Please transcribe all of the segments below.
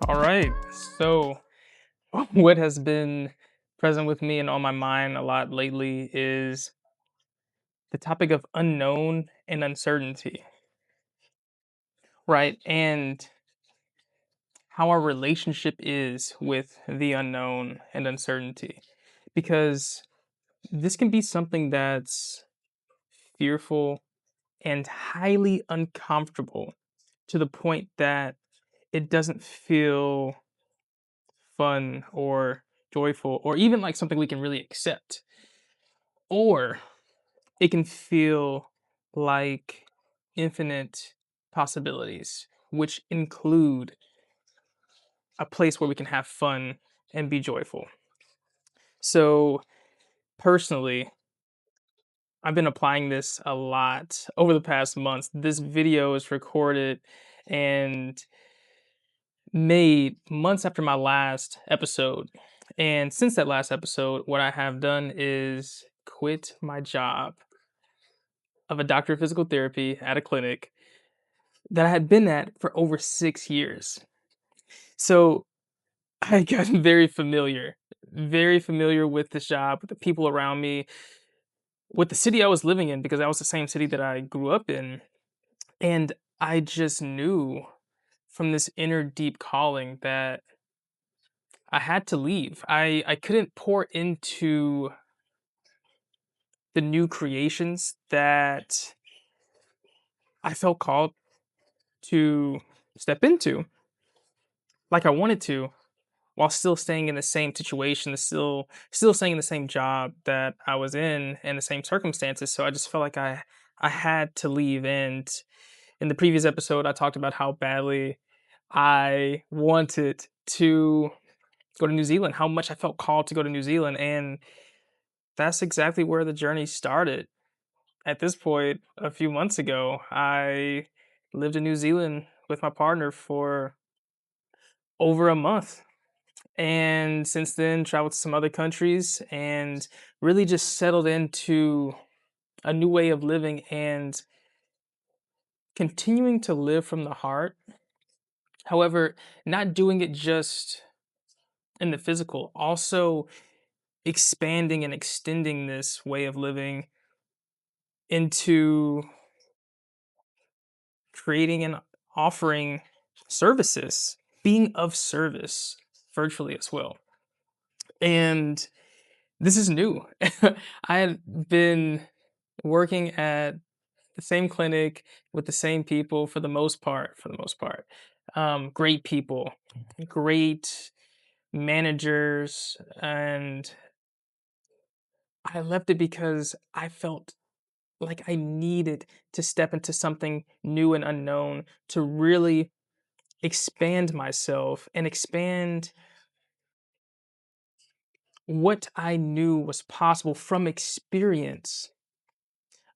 All right. So, what has been present with me and on my mind a lot lately is the topic of unknown and uncertainty, right? And how our relationship is with the unknown and uncertainty. Because this can be something that's fearful and highly uncomfortable to the point that it doesn't feel fun or joyful or even like something we can really accept. Or it can feel like infinite possibilities, which include a place where we can have fun and be joyful. So, personally, I've been applying this a lot over the past months. This video is recorded and made months after my last episode. And since that last episode, what I have done is quit my job of a doctor of physical therapy at a clinic that I had been at for over 6 years. So I got very familiar with this job, with the people around me, with the city I was living in because that was the same city that I grew up in. And I just knew from this inner deep calling that I had to leave. I couldn't pour into the new creations that I felt called to step into like I wanted to while still staying in the same situation, still staying in the same job that I was in and the same circumstances. So I just felt like I had to leave. And in the previous episode, I talked about how badly I wanted to go to New Zealand, how much I felt called to go to New Zealand, and that's exactly where the journey started. At this point, a few months ago, I lived in New Zealand with my partner for over a month. And since then, traveled to some other countries and really just settled into a new way of living and continuing to live from the heart. However, not doing it just in the physical, also expanding and extending this way of living into creating and offering services, being of service virtually as well. And this is new. I had been working at the same clinic with the same people for the most part. Great people, great managers, and I left it because I felt like I needed to step into something new and unknown to really expand myself and expand what I knew was possible from experience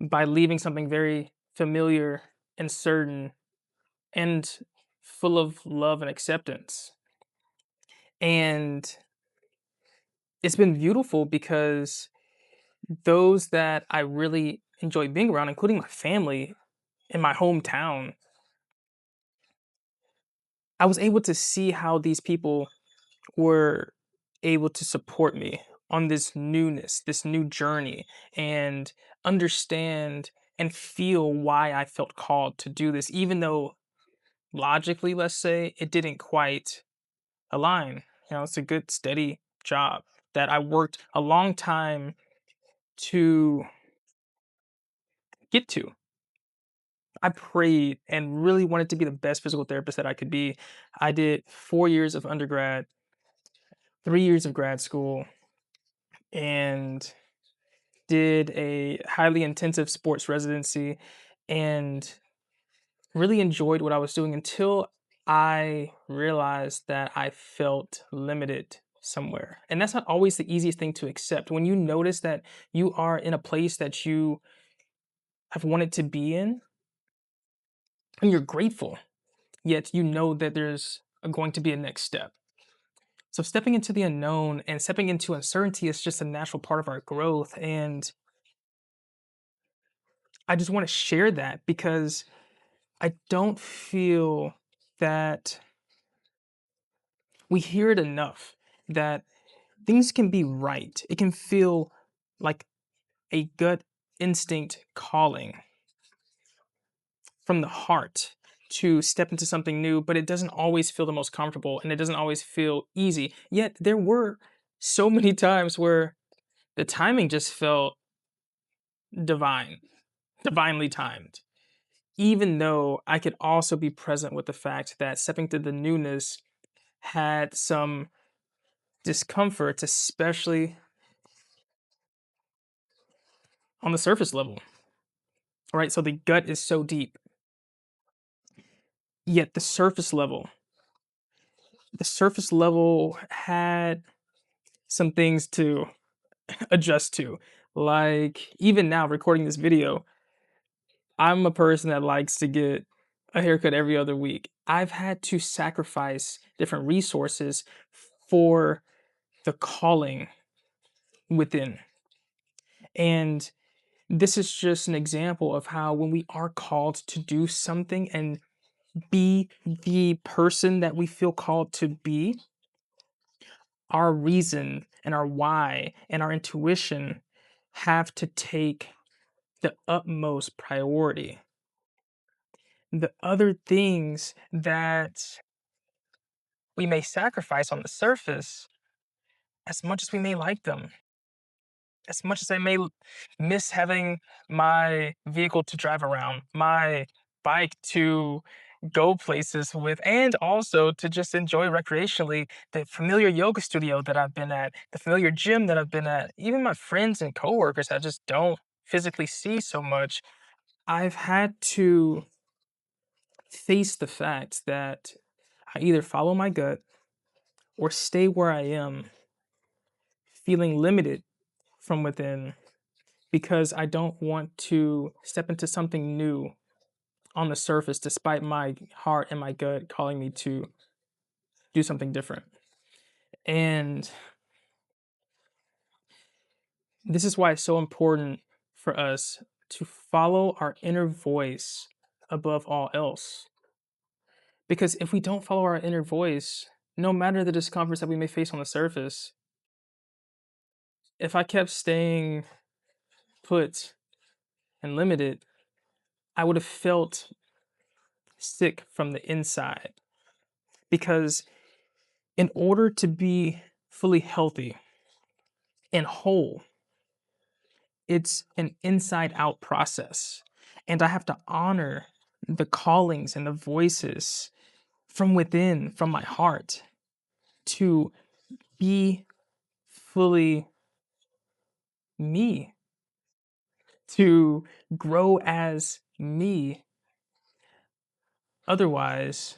by leaving something very familiar and certain and full of love and acceptance. And it's been beautiful because those that I really enjoy being around, including my family in my hometown, I was able to see how these people were able to support me on this newness, this new journey, and understand and feel why I felt called to do this, even though logically, let's say, it didn't quite align. It's a good, steady job that I worked a long time to get to. I prayed and really wanted to be the best physical therapist that I could be. I did 4 years of undergrad, 3 years of grad school, and did a highly intensive sports residency and really enjoyed what I was doing until I realized that I felt limited somewhere. And that's not always the easiest thing to accept. When you notice that you are in a place that you have wanted to be in and you're grateful, yet you know that there's going to be a next step. So stepping into the unknown and stepping into uncertainty is just a natural part of our growth. And I just want to share that because I don't feel that We hear it enough that things can be right. It can feel like a gut instinct calling from the heart to step into something new, but it doesn't always feel the most comfortable and it doesn't always feel easy. Yet there were so many times where the timing just felt divine, divinely timed. Even though I could also be present with the fact that stepping to the newness had some discomforts, especially on the surface level, right? So the gut is so deep, yet the surface level had some things to adjust to. Like, even now, recording this video, I'm a person that likes to get a haircut every other week. I've had to sacrifice different resources for the calling within. And this is just an example of how when we are called to do something and be the person that we feel called to be, our reason and our why and our intuition have to take the utmost priority. The other things that we may sacrifice on the surface, as much as we may like them, as much as I may miss having my vehicle to drive around, my bike to go places with, and also to just enjoy recreationally the familiar yoga studio that I've been at, the familiar gym that I've been at, even my friends and coworkers I just don't physically see so much. I've had to face the fact that I either follow my gut or stay where I am, feeling limited from within because I don't want to step into something new on the surface, despite my heart and my gut calling me to do something different. And this is why it's so important for us to follow our inner voice above all else. Because if we don't follow our inner voice, no matter the discomforts that we may face on the surface, if I kept staying put and limited, I would have felt sick from the inside. Because in order to be fully healthy and whole, it's an inside out process. And I have to honor the callings and the voices from within, from my heart, to be fully me, to grow as me. Otherwise,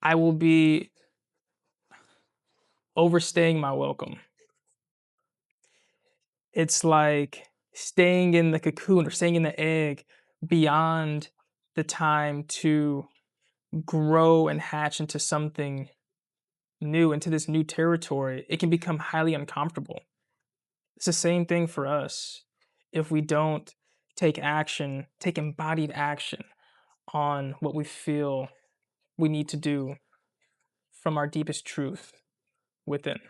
I will be overstaying my welcome. It's like staying in the cocoon or staying in the egg beyond the time to grow and hatch into something new, into this new territory. It can become highly uncomfortable. It's the same thing for us if we don't take action, take embodied action on what we feel we need to do from our deepest truth within.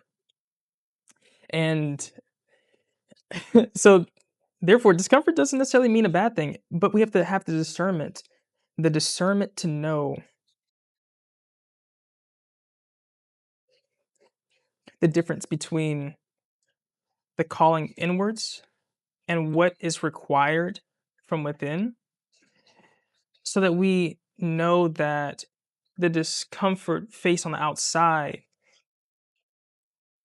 And so, therefore, discomfort doesn't necessarily mean a bad thing, but we have the discernment to know the difference between the calling inwards and what is required from within, so that we know that the discomfort faced on the outside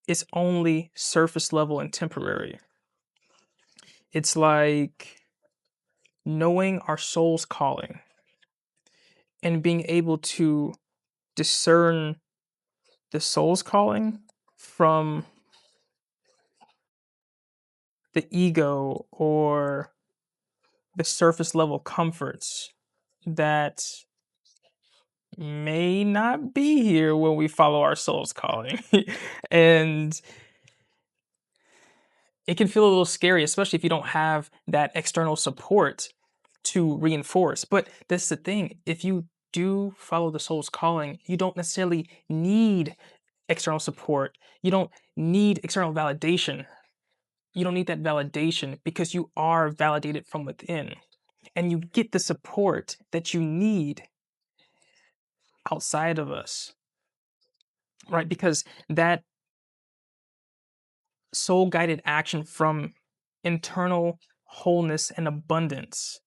is only surface level and temporary. It's like knowing our soul's calling and being able to discern the soul's calling from the ego or the surface level comforts that may not be here when we follow our soul's calling. And it can feel a little scary, especially if you don't have that external support to reinforce. But that's the thing. If you do follow the soul's calling, you don't necessarily need external support. You don't need external validation. You don't need that validation because you are validated from within. And you get the support that you need outside of us, right? Because that soul guided action from internal wholeness and abundance,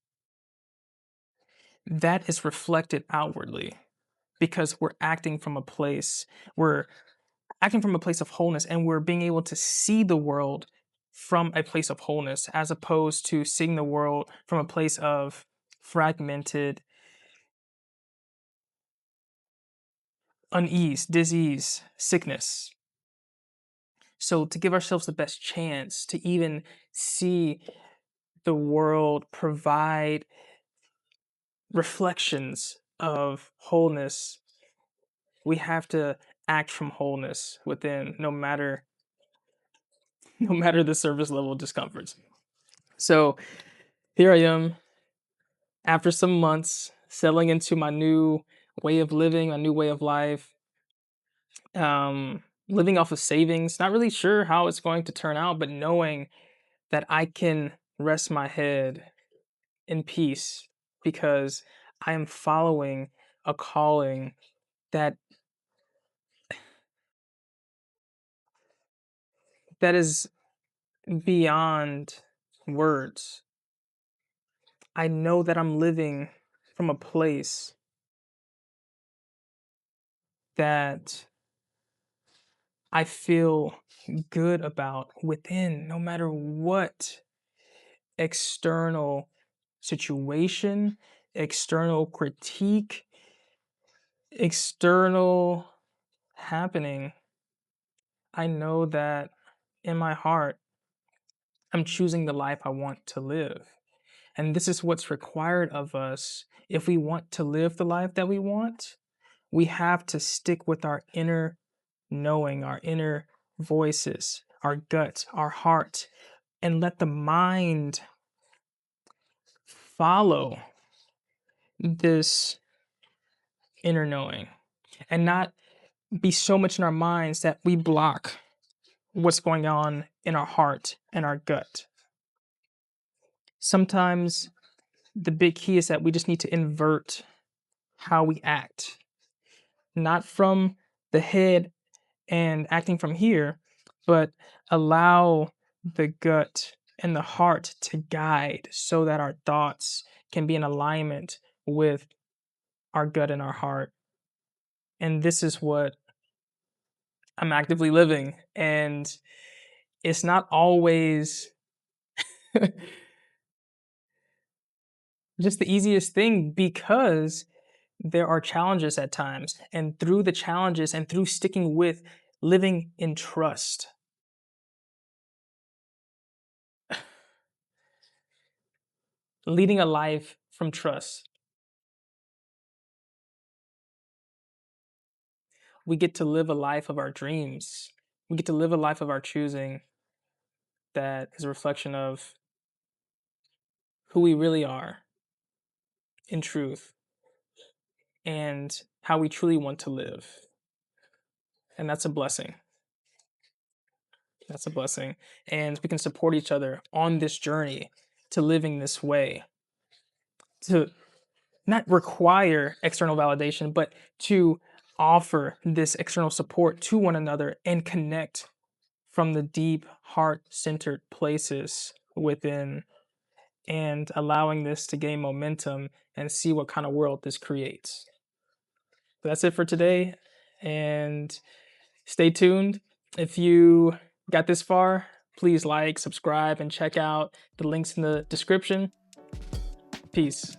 that is reflected outwardly because we're acting from a place of wholeness, and we're being able to see the world from a place of wholeness as opposed to seeing the world from a place of fragmented unease, disease, sickness. So, to give ourselves the best chance to even see the world provide reflections of wholeness, we have to act from wholeness within, no matter no matter the surface level discomforts. So here I am after some months settling into my new way of living, a new way of life, living off of savings, not really sure how it's going to turn out, but knowing that I can rest my head in peace because I am following a calling that is beyond words. I know that I'm living from a place that I feel good about within, no matter what external situation, external critique, external happening. I know that in my heart, I'm choosing the life I want to live. And this is what's required of us. If we want to live the life that we want, we have to stick with our inner knowing, our inner voices, our gut, our heart, and let the mind follow this inner knowing and not be so much in our minds that we block what's going on in our heart and our gut. Sometimes the big key is that we just need to invert how we act, not from the head and acting from here, but allow the gut and the heart to guide so that our thoughts can be in alignment with our gut and our heart. And this is what I'm actively living. And it's not always just the easiest thing because there are challenges at times. And through the challenges and through sticking with living in trust, leading a life from trust, we get to live a life of our dreams. We get to live a life of our choosing that is a reflection of who we really are in truth and how we truly want to live. And that's a blessing. That's a blessing. And we can support each other on this journey to living this way, to not require external validation, but to offer this external support to one another and connect from the deep, heart centered places within, and allowing this to gain momentum and see what kind of world this creates. But that's it for today. And stay tuned. If you got this far, please like, subscribe, and check out the links in the description. Peace.